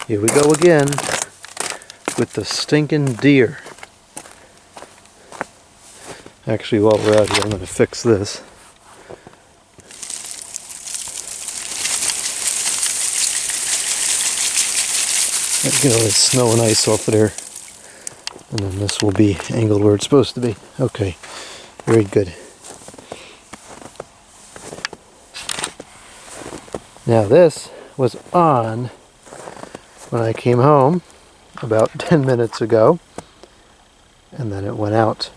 Here we go again with the stinking deer. Actually, while we're out here, I'm going to fix this. Get all this snow and ice off of there. And then this will be angled where it's supposed to be. Okay, very good. Now this was on when I came home about 10 minutes ago, and then it went out.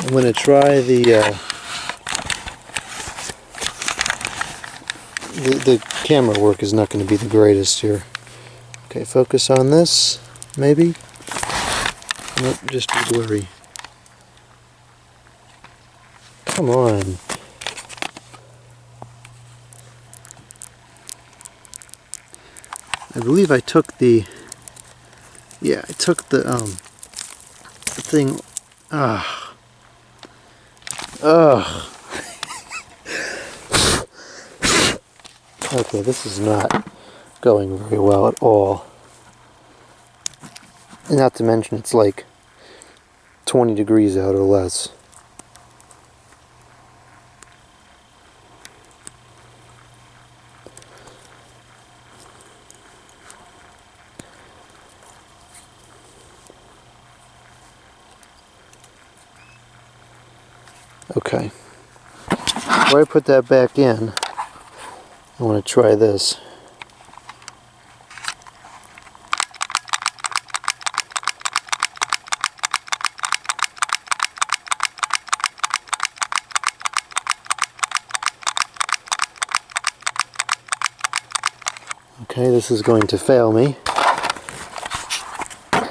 I'm going to try the camera work is not going to be the greatest here. Okay, focus on this, maybe? Nope, just be blurry. Come on. I believe I took the... Yeah, I took the thing... Ugh. Okay, this is not going very well at all. And not to mention it's like 20 degrees out or less. Okay. Before I put that back in, I want to try this. Okay, this is going to fail me.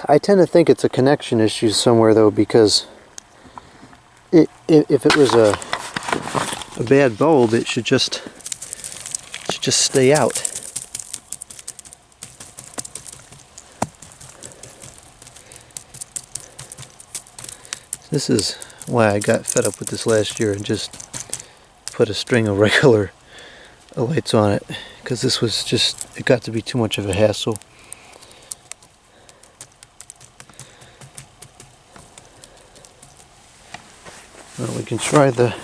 I tend to think it's a connection issue somewhere though, because if it was a bad bulb, it should just stay out. This is why I got fed up with this last year and just put a string of regular lights on it, because this was just, it got to be too much of a hassle. Well, we can try the...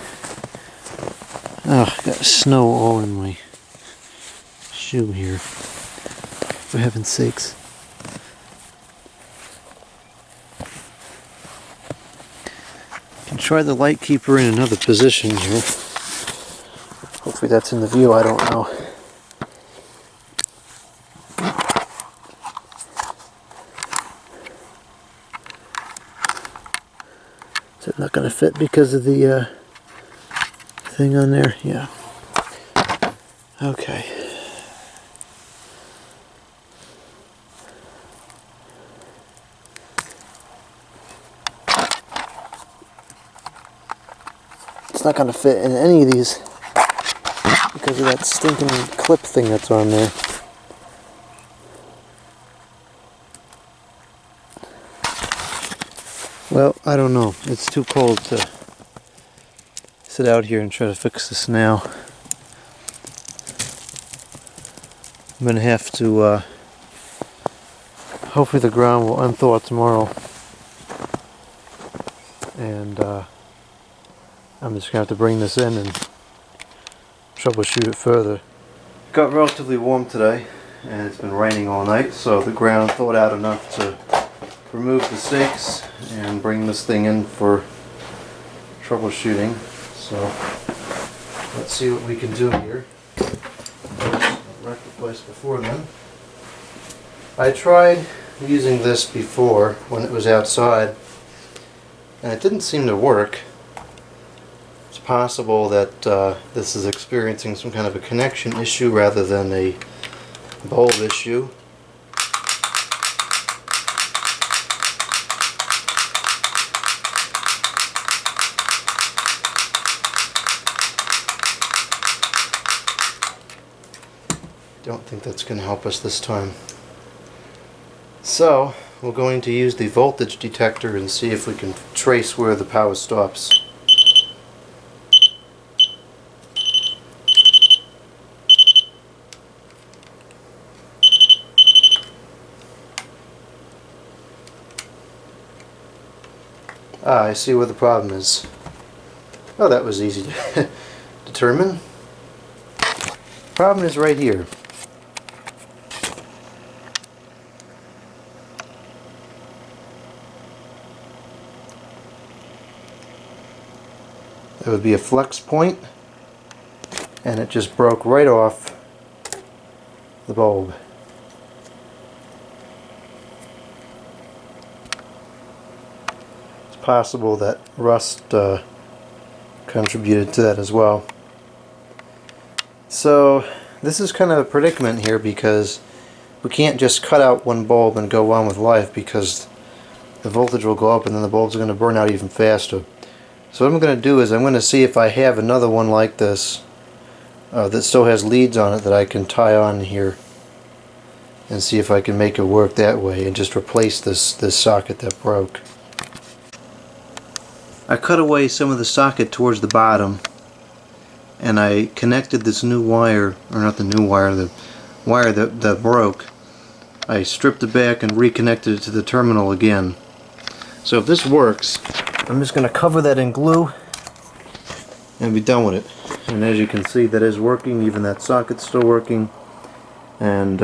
Oh, got snow all in my shoe here. For heaven's sakes. Can try the light keeper in another position here. Hopefully that's in the view, I don't know. Is it not going to fit because of the thing on there? Yeah. Okay. It's not going to fit in any of these because of that stinking clip thing that's on there. Well, I don't know. It's too cold to sit out here and try to fix this now. I'm going to have to, hopefully the ground will unthaw tomorrow. And I'm just going to have to bring this in and troubleshoot it further. It got relatively warm today, and it's been raining all night, so the ground thawed out enough to remove the stakes and bring this thing in for troubleshooting. So let's see what we can do here. Wreck the place before then. I tried using this before when it was outside, and it didn't seem to work. It's possible that this is experiencing some kind of a connection issue rather than a bulb issue. Don't think that's going to help us this time. So we're going to use the voltage detector and see if we can trace where the power stops. I see where the problem is. Oh, that was easy to determine. Problem is right here. There would be a flex point, and it just broke right off the bulb. It's possible that rust contributed to that as well. So this is kind of a predicament here, because we can't just cut out one bulb and go on with life, because the voltage will go up and then the bulbs are going to burn out even faster. So what I'm going to do is I'm going to see if I have another one like this that still has leads on it that I can tie on here, and see if I can make it work that way and just replace this socket that broke. I cut away some of the socket towards the bottom, and I connected this new wire, or not the new wire, the wire that broke. I stripped it back and reconnected it to the terminal again. So if this works, I'm just going to cover that in glue and be done with it. And as you can see, that is working. Even that socket's still working. And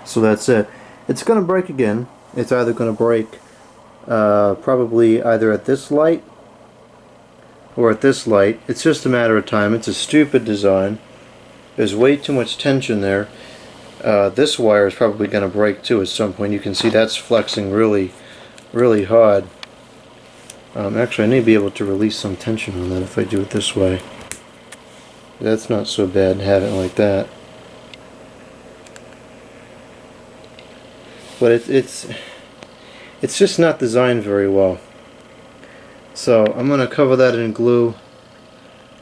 so that's it. It's going to break again. It's either going to break probably either at this light or at this light. It's just a matter of time. It's a stupid design. There's way too much tension there. This wire is probably going to break too at some point. You can see that's flexing really, really hard. Actually, I need to be able to release some tension on that if I do it this way. That's not so bad to have it like that. But it's just not designed very well. So I'm going to cover that in glue,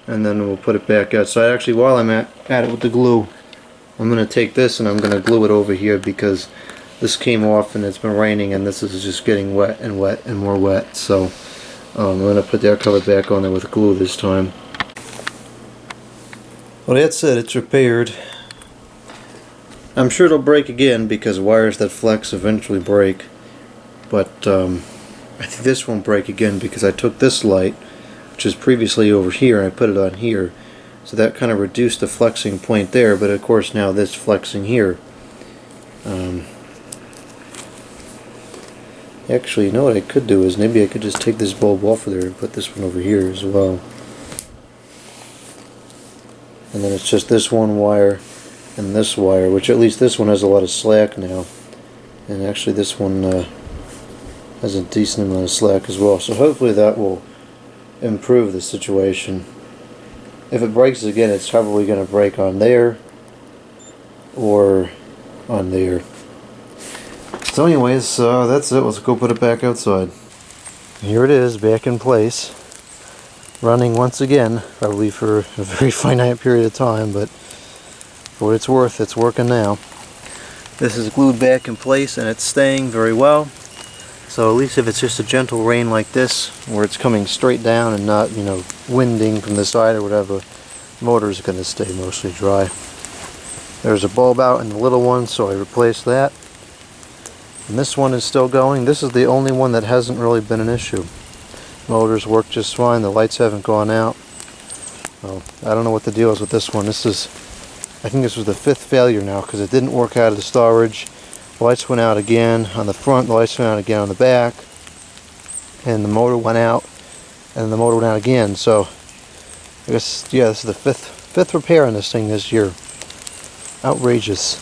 and then we'll put it back outside. Actually, while I'm at it with the glue, I'm going to take this and I'm going to glue it over here, because this came off and it's been raining and this is just getting wet and more wet. So I'm going to put that cover back on there with glue this time. Well, that's it. It's repaired. I'm sure it'll break again, because wires that flex eventually break. But I think this won't break again, because I took this light, which is previously over here, and I put it on here. So that kind of reduced the flexing point there, but of course now this flexing here. Actually, you know what I could do is maybe I could just take this bulb off of there and put this one over here as well. And then it's just this one wire and this wire, which at least this one has a lot of slack now. And actually this one has a decent amount of slack as well. So hopefully that will improve the situation. If it breaks again, it's probably going to break on there or on there. So anyways, that's it. Let's go put it back outside. Here it is, back in place. Running once again, probably for a very finite period of time, but for what it's worth, it's working now. This is glued back in place and it's staying very well. So at least if it's just a gentle rain like this, where it's coming straight down and not, you know, winding from the side or whatever, the motor is going to stay mostly dry. There's a bulb out in the little one, so I replaced that. And this one is still going. This is the only one that hasn't really been an issue. Motors work just fine. The lights haven't gone out. Well, I don't know what the deal is with this one. This is, I think this was the 5th failure now, because it didn't work out of the storage. The lights went out again on the front. The lights went out again on the back. And the motor went out. And the motor went out again. So I guess, yeah, this is the fifth repair on this thing this year. Outrageous.